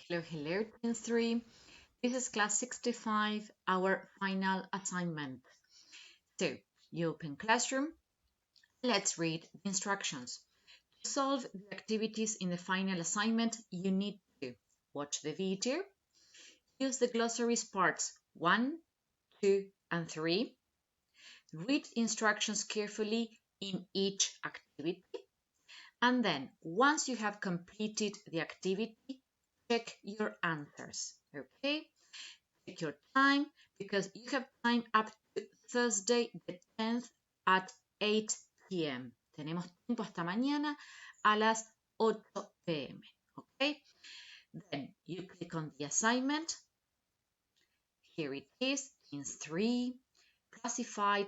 Hello, Team 3. This is class 65, our final assignment. So, you open Classroom. Let's read the instructions. To solve the activities in the final assignment, you need to watch the video, use the glossaries parts 1, 2, and 3, read instructions carefully in each activity, and then once you have completed the activity, check your answers, okay? Take your time because you have time up to Thursday the 10th at 8 p.m. Tenemos tiempo hasta mañana a las 8 p.m. Okay? Then you click on the assignment. Here it is, Teams 3, classified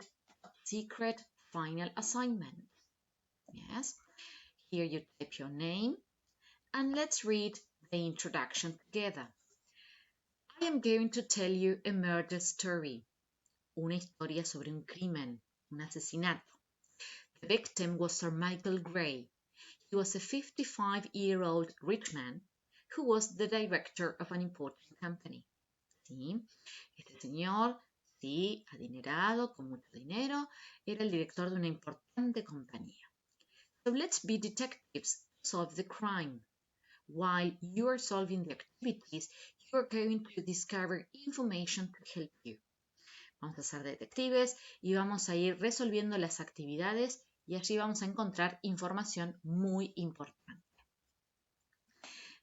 secret final assignment. Yes. Here you type your name and let's read the introduction together. I am going to tell you a murder story. Una historia sobre un crimen, un asesinato. The victim was Sir Michael Gray. He was a 55-year-old rich man who was the director of an important company. ¿Sí? Este señor, sí, adinerado, con mucho dinero, era el director de una importante compañía. So let's be detectives to solve the crime. While you are solving the activities, you are going to discover information to help you. Vamos a ser detectives y vamos a ir resolviendo las actividades y allí vamos a encontrar información muy importante.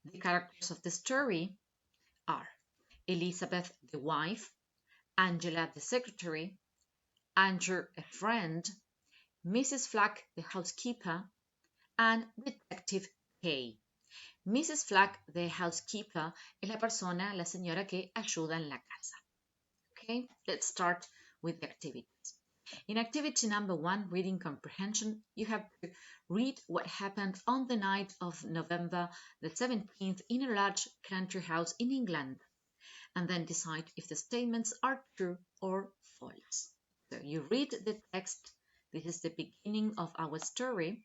The characters of the story are Elizabeth, the wife, Angela, the secretary, Andrew, a friend, Mrs. Flack, the housekeeper, and Detective Kay. Mrs. Flack, the housekeeper, es la persona, la señora que ayuda en la casa. Okay, let's start with the activities. In activity number 1, reading comprehension, you have to read what happened on the night of November the 17th in a large country house in England, and then decide if the statements are true or false. So you read the text. This is the beginning of our story,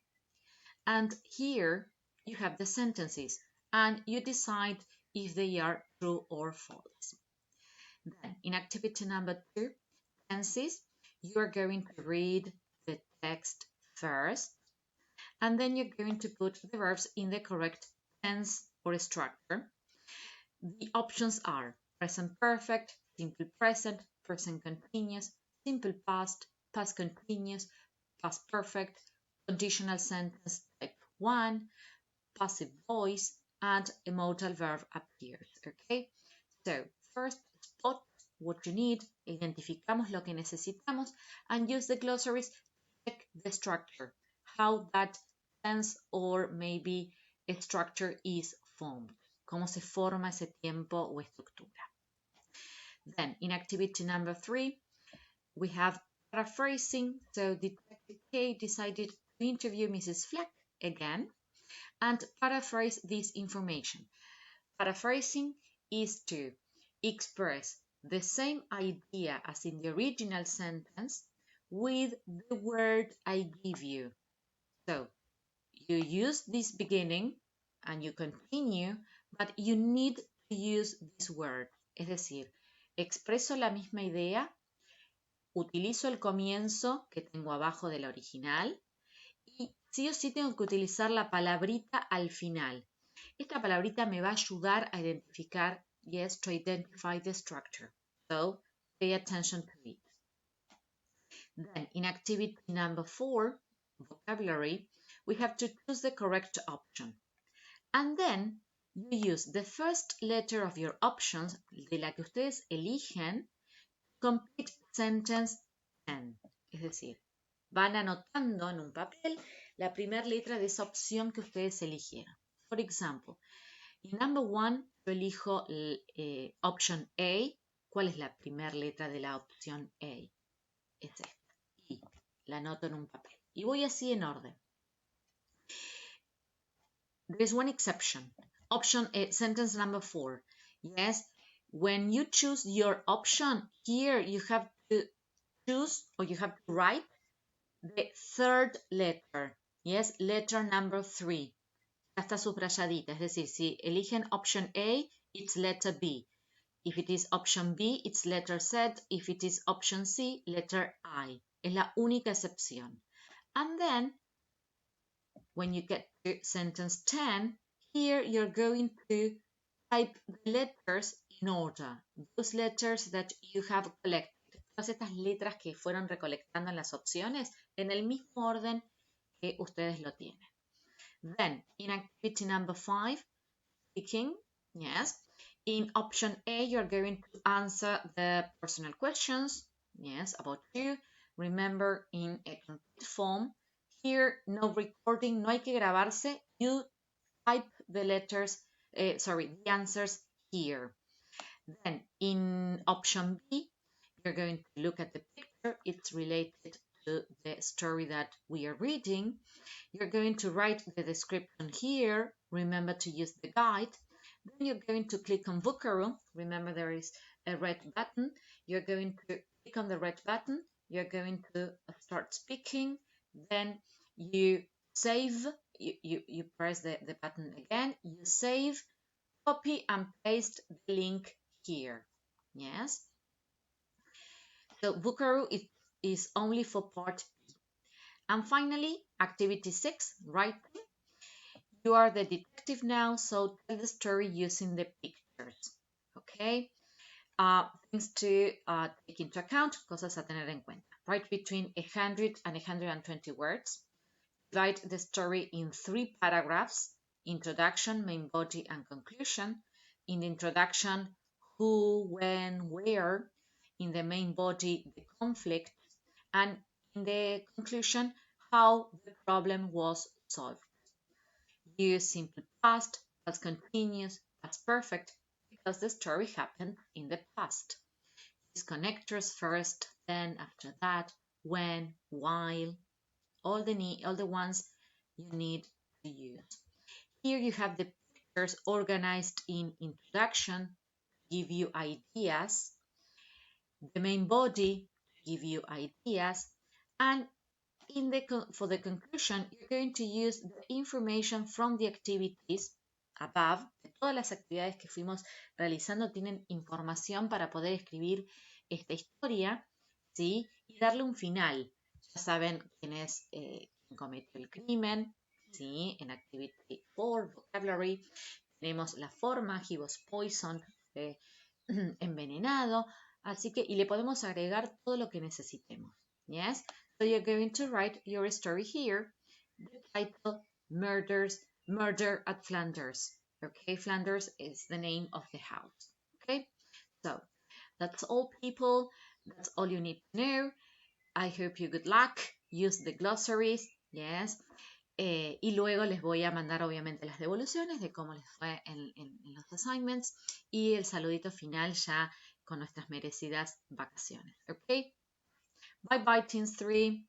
and here you have the sentences, and you decide if they are true or false. Then, in activity number 2, tenses, you are going to read the text first, and then you're going to put the verbs in the correct tense or structure. The options are present perfect, simple present, present continuous, simple past, past continuous, past perfect, conditional sentence type 1, passive voice, and a modal verb appears. Okay, so first spot what you need, identificamos lo que necesitamos, and use the glossaries to check the structure, how that tense or maybe a structure is formed, cómo se forma ese tiempo o estructura. Then in activity number 3, we have paraphrasing. So Detective K decided to interview Mrs. Flack again and paraphrase this information. Paraphrasing is to express the same idea as in the original sentence with the word I give you. So you use this beginning and you continue, but you need to use this word. Es decir, expreso la misma idea, utilizo el comienzo que tengo abajo de la original y sí o sí tengo que utilizar la palabrita al final. Esta palabrita me va a ayudar a identificar, yes, to identify the structure. So, pay attention to it. Then, in activity number 4, vocabulary, we have to choose the correct option. And then, you use the first letter of your options, de la que ustedes eligen, complete sentence 10. Es decir, van anotando en un papel la primera letra de esa opción que ustedes eligieron. For example, in number 1, yo elijo option A. ¿Cuál es la primera letra de la opción A? Es esta. Y la anoto en un papel. Y voy así en orden. There's one exception. Option A, sentence number 4. Yes, when you choose your option, here you have to choose or you have to write the third letter. Yes, letter number 3. Está subrayadita, es decir, si eligen option A, it's letter B. If it is option B, it's letter Z. If it is option C, letter I. Es la única excepción. And then, when you get to sentence 10, here you're going to type the letters in order. Those letters that you have collected. Todas estas letras que fueron recolectando en las opciones, en el mismo orden que ustedes lo tienen. Then, in activity number 5, speaking, yes. In option A, you're going to answer the personal questions, yes, about you. Remember, in a complete form. Here, no recording, no hay que grabarse. You type the letters, the answers here. Then, in option B, you're going to look at the picture. It's related to the story that we are reading. You're going to write the description here. Remember to use the guide. Then you're going to click on Vocaro. Remember there is a red button. You're going to click on the red button. You're going to start speaking. Then you save. You press the button again. You save, copy and paste the link here. Yes. So Vocaro is only for part B. And finally, activity 6, writing. You are the detective now, so tell the story using the pictures. Okay? Things to take into account, cosas a tener en cuenta. Write between 100 and 120 words. Divide the story in 3 paragraphs: introduction, main body, and conclusion. In the introduction, who, when, where. In the main body, the conflict. And in the conclusion, how the problem was solved. Use simple past, past continuous, past perfect, because the story happened in the past. Use connectors first, then after that, when, while, all the ones you need to use. Here you have the pictures organized in introduction, give you ideas, the main body, give you ideas, and for the conclusion, you're going to use the information from the activities above. Todas las actividades que fuimos realizando tienen información para poder escribir esta historia, ¿sí? Y darle un final. Ya saben quién es quien cometió el crimen, ¿sí? En activity 4, vocabulary, tenemos la forma, he was poisoned, envenenado, así que, y le podemos agregar todo lo que necesitemos. Yes? So you're going to write your story here. The title, Murder at Flanders. Okay, Flanders is the name of the house. Okay, so that's all, people. That's all you need to know. I hope you good luck. Use the glossaries. Yes. Y luego les voy a mandar obviamente las devoluciones de cómo les fue en los assignments y el saludito final ya con nuestras merecidas vacaciones. Okay. Bye bye, Teens 3.